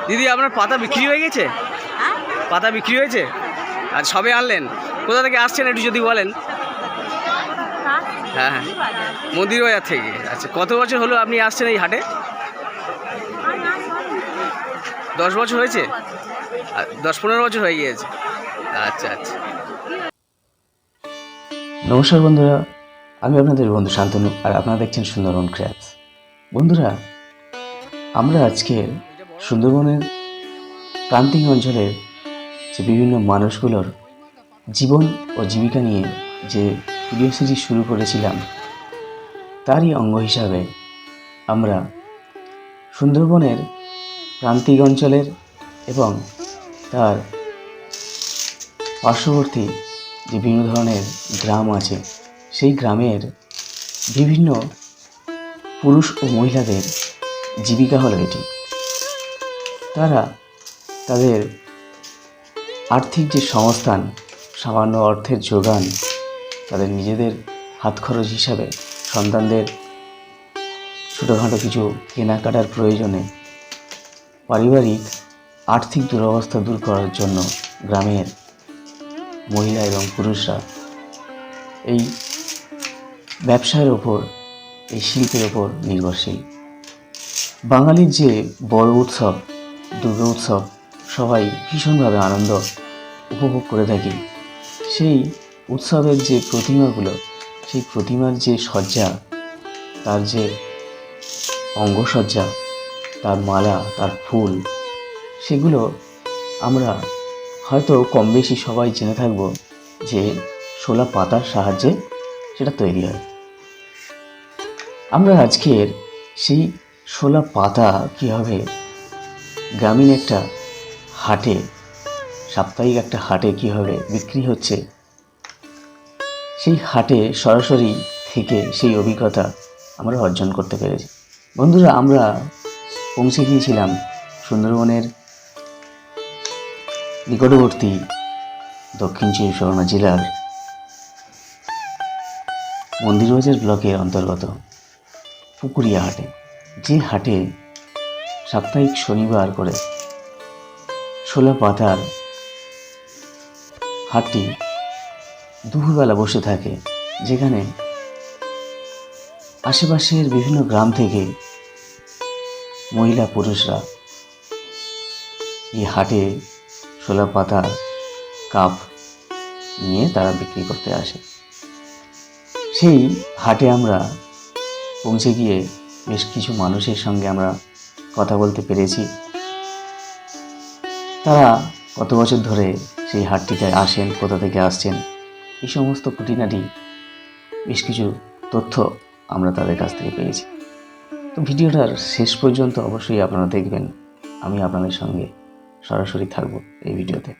দিদি আপনার পাতা বিক্রি হয়ে গেছে? পাতা বিক্রি হয়েছে? আর সবে আনলেন? কোথা থেকে আসছেন একটু যদি বলেন। হ্যাঁ হ্যাঁ, মন্দির বাজার থেকে। আচ্ছা, কত বছর হলো আপনি আসছেন এই হাটে? 10 বছর হয়েছে? 10-15 বছর হয়ে গিয়েছে। আচ্ছা আচ্ছা। নমস্কার বন্ধুরা, আমি আপনাদের বন্ধু শান্তনু, আর আপনারা দেখছেন সুন্দরবন ক্র্যাপস। বন্ধুরা, আমরা আজকে সুন্দরবনের প্রান্তিক অঞ্চলের যে বিভিন্ন মানুষগুলোর জীবন ও জীবিকা নিয়ে যে ভিডিও সিরিজ শুরু করেছিলাম, তারই অঙ্গ হিসাবে আমরা সুন্দরবনের প্রান্তিক অঞ্চলের এবং তার পার্শ্ববর্তী যে বিভিন্ন ধরনের গ্রাম আছে, সেই গ্রামের বিভিন্ন পুরুষ ও মহিলাদের জীবিকা হলো এটি। তারা তাদের আর্থিক যে সংস্থান, সামান্য অর্থের যোগান, তাদের নিজেদের হাত খরচ হিসাবে সন্তানদের ছোটোখাটো কিছু কেনাকাটার প্রয়োজনে পারিবারিক আর্থিক দুরবস্থা দূর করার জন্য গ্রামের মহিলা এবং পুরুষরা এই ব্যবসায়ের ওপর, এই শিল্পের ওপর নির্ভরশীল। বাঙালির যে বড় উৎসব দুর্গা উৎসব, সবাই ভীষণভাবে আনন্দ উপভোগ করে থাকি। সেই উৎসবের যে প্রতিমাগুলো, সেই প্রতিমার যে সজ্জা, তার যে অঙ্গসজ্জা, তার মালা, তার ফুল, সেগুলো আমরা হয়তো কম বেশি সবাই জেনে থাকব যে শোলা পাতার সাহায্যে সেটা তৈরি হয়। আমরা আজকের সেই শোলা পাতা কীভাবে গ্রামীণ একটা হাটে, সাপ্তাহিক একটা হাটে কীভাবে বিক্রি হচ্ছে, সেই হাটে সরাসরি থেকে সেই অভিজ্ঞতা আমরা অর্জন করতে পেরেছি। বন্ধুরা, আমরা পৌঁছে গিয়েছিলাম সুন্দরবনের নিকটবর্তী দক্ষিণ 24 পরগনা জেলার মন্দিরবাজার ব্লকের অন্তর্গত পুকুরিয়া হাটে, যে হাটে সাপ্তাহিক শনিবার করে শোলা পাতার হাটটি দুপুরবেলা বসে থাকে, যেখানে আশেপাশের বিভিন্ন গ্রাম থেকে মহিলা পুরুষরা এই হাটে শোলা পাতার কাপ নিয়ে তারা বিক্রি করতে আসে। সেই হাটে আমরা পৌঁছে গিয়ে বেশ কিছু মানুষের সঙ্গে আমরা কথা বলতে পেরেছি। তারা কত বছর ধরে সেই হাটটিতে আসেন, কোথা থেকে আসছেন, এই সমস্ত খুঁটিনাটি বেশ কিছু তথ্য আমরা তাদের কাছ থেকে পেয়েছি। তো ভিডিওটার শেষ পর্যন্ত অবশ্যই আপনারা দেখবেন। আমি আপনাদের সঙ্গে সরাসরি থাকবো এই ভিডিওতে।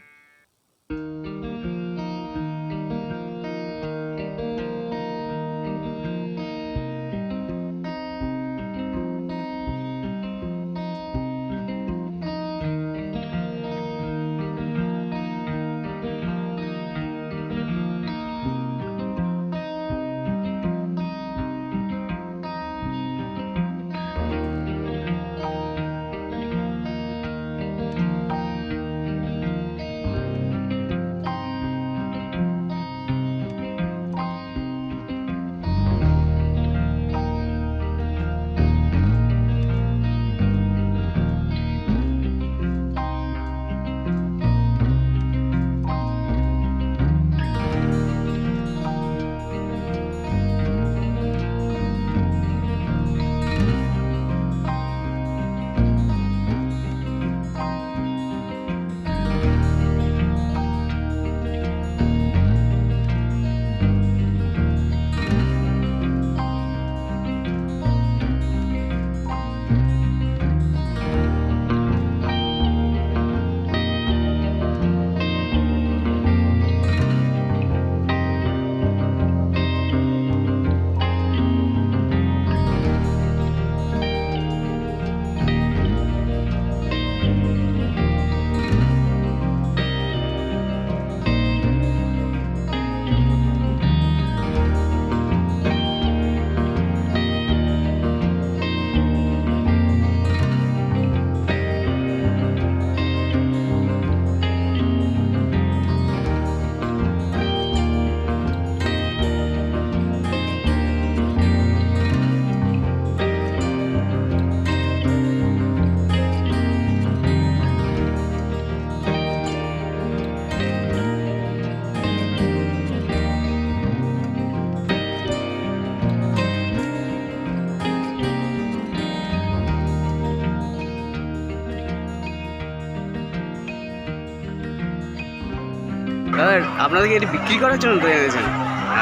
দাদা আপনাদেরকে এটি বিক্রি করার জন্য তো এনেছেন?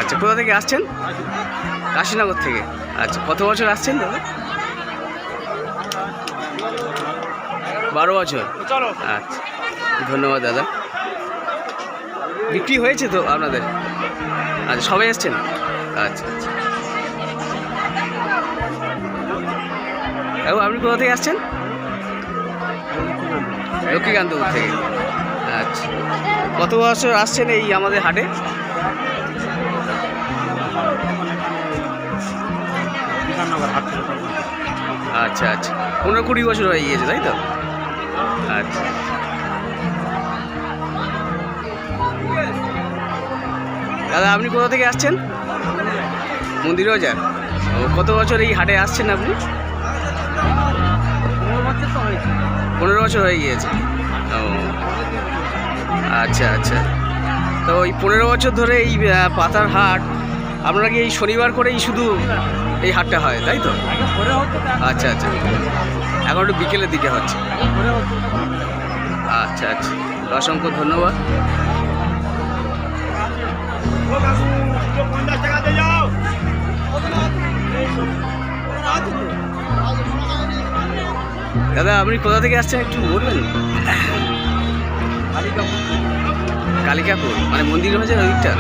আচ্ছা, কোথা থেকে আসছেন? কাশীনগর থেকে। আচ্ছা, কত বছর আসছেন দাদা? 12 বছর। আচ্ছা, ধন্যবাদ দাদা। বিক্রি হয়েছে তো আপনাদের? আচ্ছা, সবাই এসছেন? আচ্ছা আচ্ছা। এবং আপনি কোথা থেকে আসছেন? লক্ষ্মীকান্তপুর থেকে। আচ্ছা, কত বছর আসছেন এই আমাদের হাটে? আচ্ছা আচ্ছা, 15-20 বছর হয়ে গিয়েছে তাই তো? আচ্ছা, দাদা আপনি কোথা থেকে আসছেন? মন্দির বাজার। ও, কত বছর এই হাটে আসছেন আপনি? 15 বছর হয়ে গিয়েছে। ও আচ্ছা আচ্ছা। তো এই 15 বছর ধরে এই পাতার হাট আপনারা কি এই শনিবার করেই শুধু এই হাটটা হয় তাই তো? আচ্ছা আচ্ছা, এখন একটু বিকেলের দিকে হচ্ছে। আচ্ছা আচ্ছা, অসংখ্য ধন্যবাদ। দাদা আপনি কোথা থেকে আসছেন একটু বলবেন? কালিকাপুর, মানে মন্দির হয়েছে ওই দিকটা?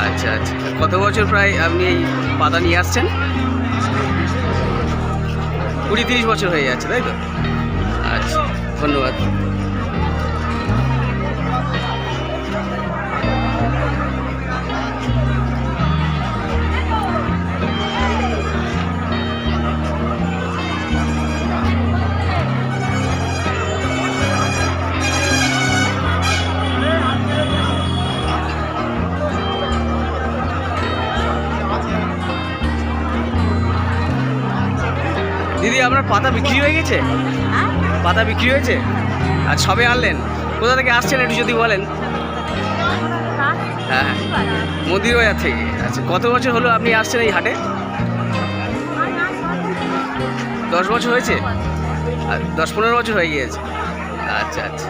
আচ্ছা আচ্ছা, কত বছর প্রায় আপনি এই পাতা নিয়ে আসছেন? 20-30 বছর হয়ে যাচ্ছে তাই তো? আচ্ছা, ধন্যবাদ। দিদি আপনার পাতা বিক্রি হয়ে গেছে? পাতা বিক্রি হয়েছে? আর সবে আনলেন? কোথা থেকে আসছেন একটু যদি বলেন? হ্যাঁ হ্যাঁ, মন্দির বাজার থেকে। আচ্ছা, কত বছর হলো আপনি আসছেন এই হাটে? 10 বছর হয়েছে? 10-15 বছর হয়ে গিয়েছে। আচ্ছা আচ্ছা।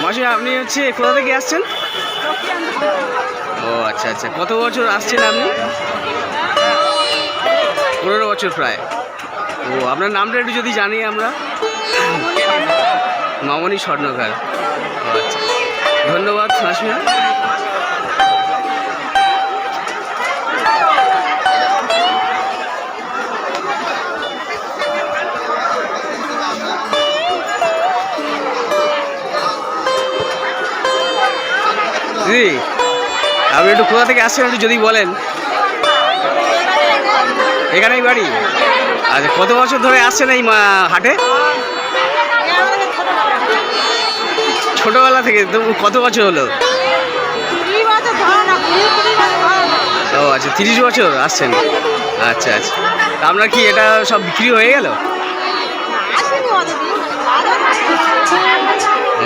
মাসি আপনি হচ্ছে কোথা থেকে আসছেন? ও আচ্ছা আচ্ছা, কত বছর আসছেন আপনি? 15 বছর প্রায়। ও, আপনার নামটা একটু যদি জানি আমরা? মামনি স্বর্ণকার। ও আচ্ছা, ধন্যবাদ মাসিমা। দিদি আপনি একটু কোথা থেকে আসছেন একটু যদি বলেন। এখানেই বাড়ি? আচ্ছা, কত বছর ধরে আসছেন এই হাটে? ছোটবেলা থেকে? তো কত বছর হলো? ও আচ্ছা, 30 বছর আসছেন। আচ্ছা আচ্ছা, তা আপনার কি এটা সব বিক্রি হয়ে গেল?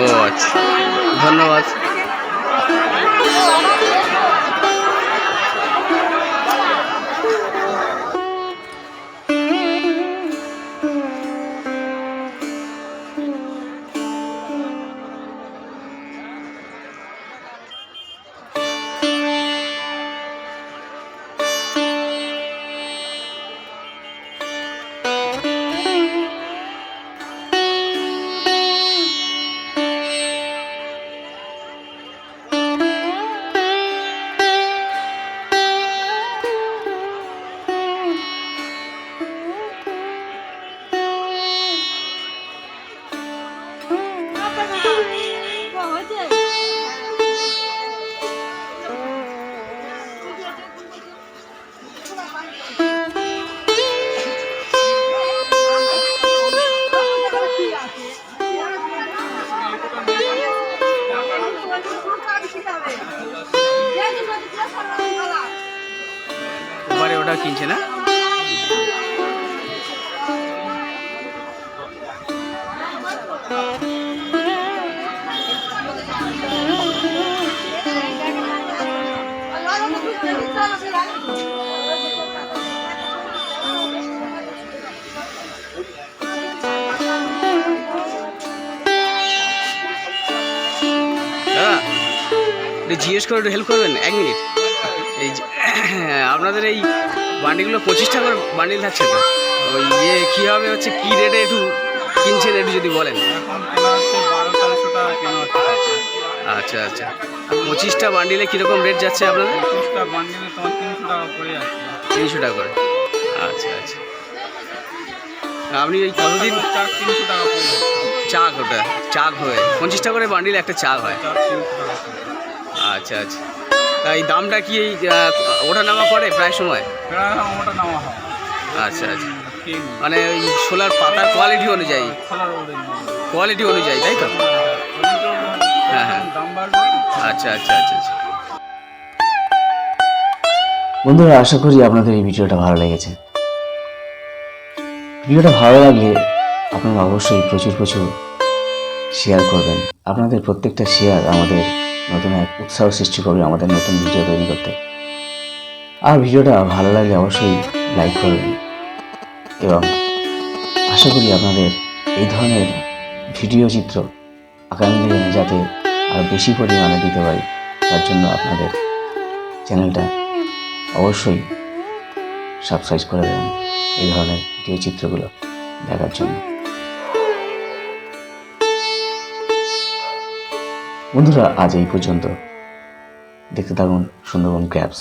ও আচ্ছা, ধন্যবাদ। এবারে ওটা কিনছে না? দাদা একটু জিজ্ঞেস করে একটু হেল্প করবেন 1 মিনিট। এই যে আপনাদের এই বান্ডিলগুলো 25 টাকার বান্ডিল থাকছে তো, ওই কীভাবে হচ্ছে, কী রেটে একটু কিনছেন একটু যদি বলেন। আচ্ছা আচ্ছা, 25টা বান্ডিলে কীরকম রেট যাচ্ছে আপনাদের? 300 টাকা করে। আচ্ছা আচ্ছা, আপনি এই কতদিন? চাক, ওটা চাক হয়ে 25 টাকা করে বান্ডিল একটা চাক হয়। আচ্ছা আচ্ছা, এই দামটা কি এই ওঠা নামা করে প্রায় সময়? আচ্ছা আচ্ছা, মানে ওই শোলার পাতার কোয়ালিটি অনুযায়ী তাই তো? হ্যাঁ হ্যাঁ, আচ্ছা আচ্ছা আচ্ছা আচ্ছা। বন্ধুরা, আশা করি আপনাদের এই ভিডিওটা ভালো লেগেছে। ভিডিওটা ভালো লাগলে আপনারা অবশ্যই প্রচুর শেয়ার করবেন। আপনাদের প্রত্যেকটা শেয়ার আমাদের নতুন এক উৎসাহ সৃষ্টি করবে আমাদের নতুন ভিডিও তৈরি করতে। আর ভিডিওটা ভালো লাগলে অবশ্যই লাইক করবেন, এবং আশা করি আপনাদের এই ধরনের ভিডিও চিত্র আগামী দিনে যাতে আরও বেশি পরিমাণে দিতে পারি, তার জন্য আপনাদের চ্যানেলটা অবশ্যই সাবস্ক্রাইব করে দেবেন এই ধরনের ভিডিও চিত্রগুলো দেখার জন্য। বন্ধুরা, আজ এই পর্যন্ত। দেখতে থাকুন সুন্দরবন ক্র্যাবস।